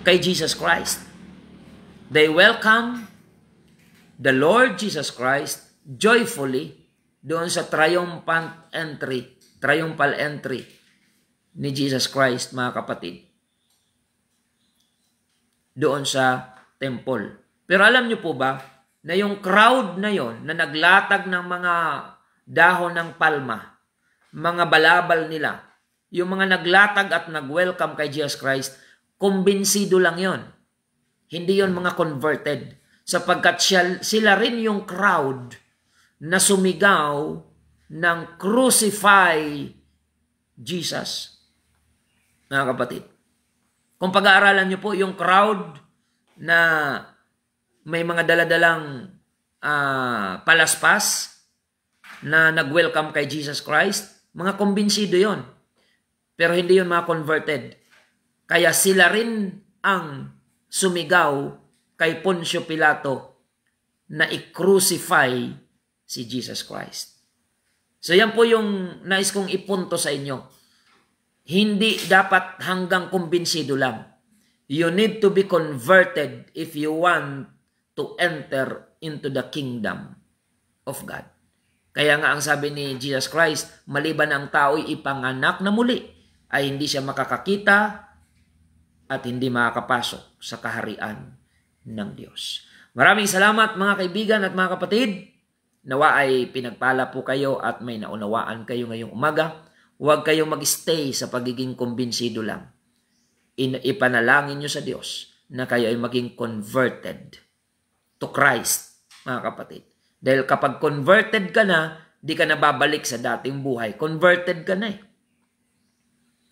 kay Jesus Christ. They welcome the Lord Jesus Christ joyfully doon sa triumphal entry ni Jesus Christ, mga kapatid, doon sa temple. Pero alam niyo po ba na yung crowd na yon na naglatag ng mga dahon ng palma, mga balabal nila, yung mga naglatag at nag-welcome kay Jesus Christ, kumbinsido lang yon. Hindi yon mga converted. Sapagkat sila rin yung crowd na sumigaw ng crucify Jesus. Mga kapatid, kung pag-aaralan niyo po yung crowd na may mga daladalang palaspas na nag-welcome kay Jesus Christ, mga kumbinsido yon. Pero hindi yon mga converted. Kaya sila rin ang sumigaw kay Poncio Pilato na i-crucify si Jesus Christ. So yan po yung nais kong ipunto sa inyo. Hindi dapat hanggang kumbinsido lang. You need to be converted if you want to enter into the kingdom of God. Kaya nga ang sabi ni Jesus Christ, maliban ang tao'y ipanganak na muli, ay hindi siya makakakita at hindi makakapasok sa kaharian ng Diyos. Maraming salamat mga kaibigan at mga kapatid. Nawa ay pinagpala po kayo at may naunawaan kayo ngayong umaga. Huwag kayong mag-stay sa pagiging kumbinsido lang. Ipanalangin nyo sa Diyos na kayo ay maging converted to Christ, mga kapatid. Dahil kapag converted ka na, di ka na babalik sa dating buhay. Converted ka na eh.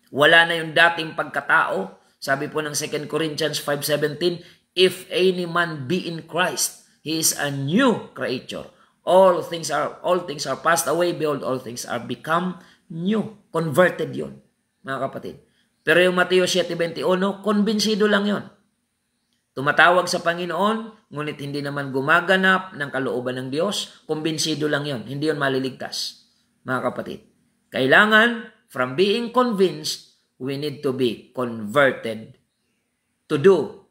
Wala na yung dating pagkatao. Sabi po ng 2 Corinthians 5:17, if any man be in Christ, he is a new creature. All things are passed away. Behold, all things are become new. Converted yon, mga kapatid. Pero yung Mateo 7:21, konbinsido lang yon. Tumatawag sa Panginoon, ngunit hindi naman gumaganap ng kalooban ng Diyos. Kumbinsido lang yon. Hindi yon maliligtas, mga kapatid. Kailangan, from being convinced, we need to be converted to do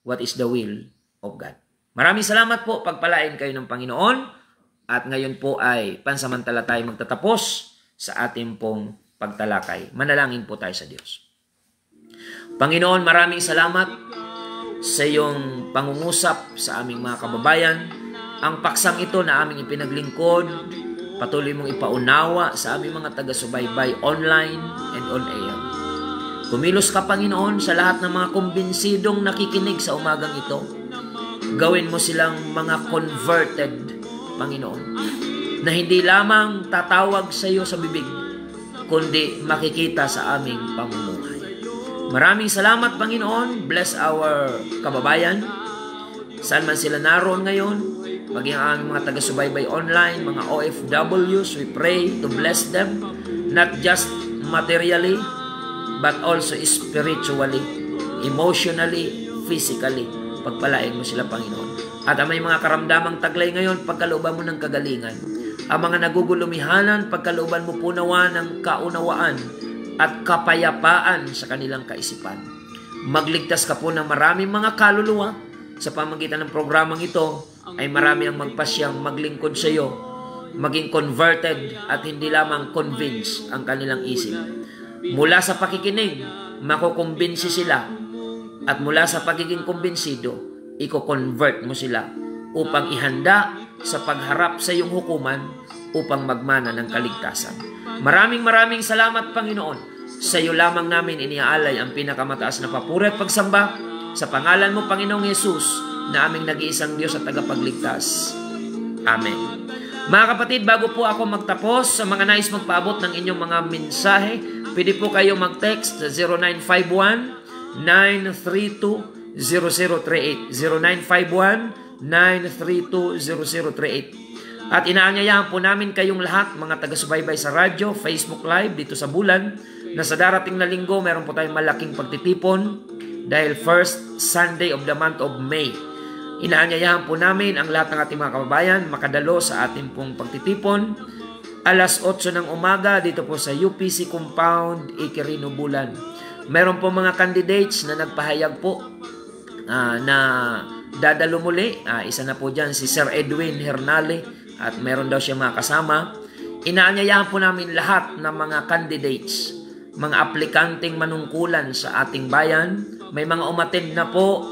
what is the will of God. Maraming salamat po. Pagpalain kayo ng Panginoon. At ngayon po ay pansamantala tayo magtatapos sa ating pong pagtalakay. Manalangin po tayo sa Diyos. Panginoon, maraming salamat sa iyong pangungusap sa aming mga kababayan. Ang paksang ito na aming ipinaglingkod, patuloy mong ipaunawa sa aming mga taga-subaybay online and on air. Kumilos ka, Panginoon, sa lahat ng mga kumbinsidong nakikinig sa umagang ito. Gawin mo silang mga converted, Panginoon, na hindi lamang tatawag sa iyo sa bibig, kundi makikita sa aming pamumuhay. Maraming salamat, Panginoon. Bless our kababayan. Saan man sila naroon ngayon, maging ang aming mga taga-subaybay online, mga OFWs, we pray to bless them, not just materially, but also spiritually, emotionally, physically. Pagpalain mo sila, Panginoon. At ang may mga karamdamang taglay ngayon, pagkalooban mo ng kagalingan. Ang mga nagugulumihanan, pagkalooban mo po nawa ng kaunawaan at kapayapaan sa kanilang kaisipan. Magligtas ka po ng maraming mga kaluluwa. Sa pamamagitan ng programang ito, ay marami ang magpasyang maglingkod sa iyo, maging converted at hindi lamang convinced ang kanilang isip. Mula sa pakikinig, makukumbinsi sila. At mula sa pagiging kumbinsido, iko-convert mo sila upang ihanda sa pagharap sa iyong hukuman upang magmana ng kaligtasan. Maraming salamat, Panginoon. Sa iyo lamang namin iniaalay ang pinakamataas na papuri at pagsamba sa pangalan mo, Panginoong Yesus, na aming nag-iisang Diyos at tagapagligtas. Amen. Mga kapatid, bago po ako magtapos, sa mga nais magpaabot ng inyong mga mensahe, pwede po kayo mag-text sa 0951-932-0038. 0951-932-0038. At inaanyayahan po namin kayong lahat, mga taga-subaybay sa radyo, Facebook Live, dito sa Bulan, na sa darating na linggo, meron po tayong malaking pagtitipon dahil first Sunday of the month of May. Inaanyayahan po namin ang lahat ng ating mga kababayan makadalo sa ating pong pagtitipon. Alas 8 ng umaga dito po sa UPC Compound, Iquirino, Bulan. Meron po mga candidates na nagpahayag po na dadalo muli. Isa na po dyan si Sir Edwin Hernale at meron daw siya mga kasama. Inaanyayahan po namin lahat ng mga candidates, mga aplikanteng manungkulan sa ating bayan. May mga umattend na po,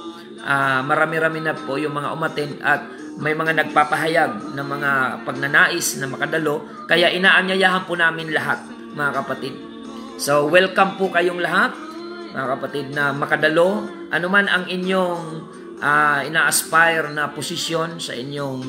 marami-rami na po yung mga umattend at may mga nagpapahayag ng mga pagnanais na makadalo. Kaya inaanyayahan po namin lahat, mga kapatid. So welcome po kayong lahat, mga kapatid, na makadalo. Ano man ang inyong ina-aspire na posisyon sa inyong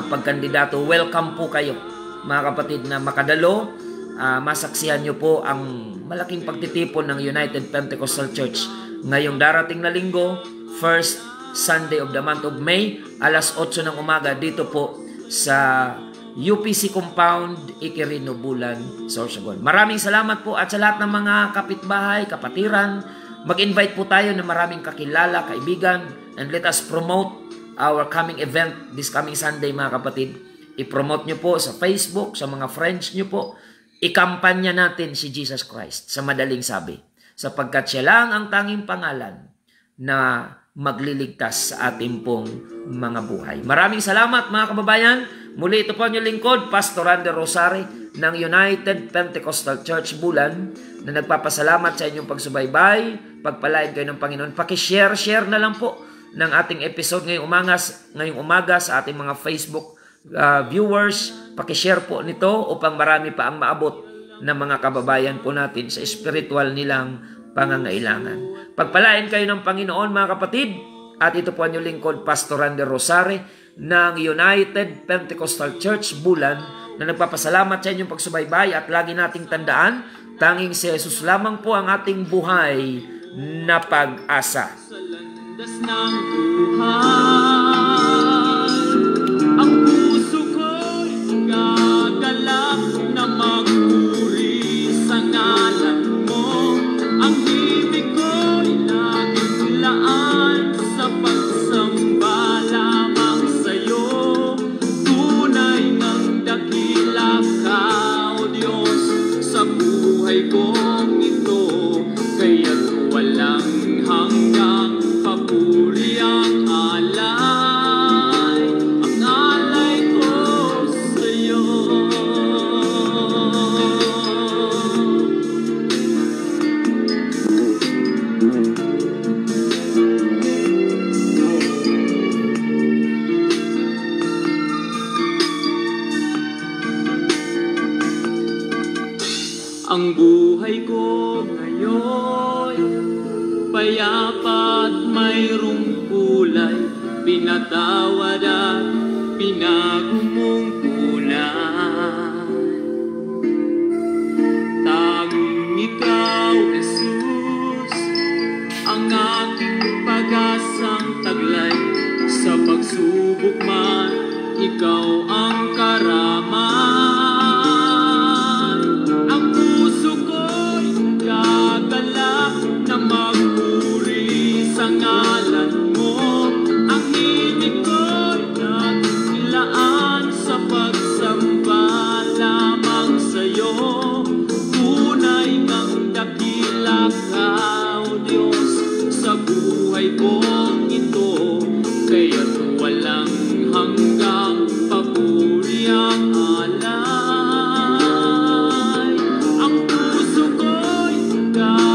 pagkandidato, welcome po kayo, mga kapatid, na makadalo. Masaksihan nyo po ang malaking pagtitipon ng United Pentecostal Church ngayong darating na linggo, first Sunday of the month of May, alas 8 ng umaga dito po sa UPC Compound, Iquirino, Bulan, Sorsogon. Maraming salamat po at sa lahat ng mga kapitbahay, kapatiran, mag-invite po tayo ng maraming kakilala, kaibigan, and let us promote our coming event this coming Sunday, mga kapatid. I-promote nyo po sa Facebook, sa mga friends nyo po. Ikampanya natin si Jesus Christ sa madaling sabi, sapagkat siya lang ang tanging pangalan na magliligtas sa ating pong mga buhay. Maraming salamat, mga kababayan. Muli ito po ang inyong lingkod, Pastor Randy Rosari ng United Pentecostal Church Bulan, na nagpapasalamat sa inyong pagsubaybay. Pagpalain kayo ng Panginoon. Pakishare na lang po ng ating episode ngayong umaga sa ating mga Facebook viewers. Pakishare po nito upang marami pa ang maabot ng mga kababayan po natin sa spiritual nilang pangangailangan. Pagpalain kayo ng Panginoon, mga kapatid. At ito po ang inyong lingkod, Pastor Randy Rosari ng United Pentecostal Church Bulan, na nagpapasalamat sa inyong pagsubaybay. At lagi nating tandaan, tanging si Jesus lamang po ang ating buhay na pag-asa. Sa landas ng buhay, ang puso ko'y gagalak na magpuri sa ngalan mo. Ang ibig ko'y laging laan sa pagsamba lamang sa'yo. Tunay ng dakila ka, O Diyos, sa buhay kong ito. Kaya't walang hanggang papuri ang alay ko sa'yo. Ang buhay ko ngayon, payapa at mayroong kulay, pinatawad at pinagumong kulay. Tanging ikaw, Jesus, ang aking pag-asang taglay. Sa pagsubok man, ikaw ang karaman. Ang puso ko'y gagalak na magpuri sa ngalan mo. Ang himig ko ka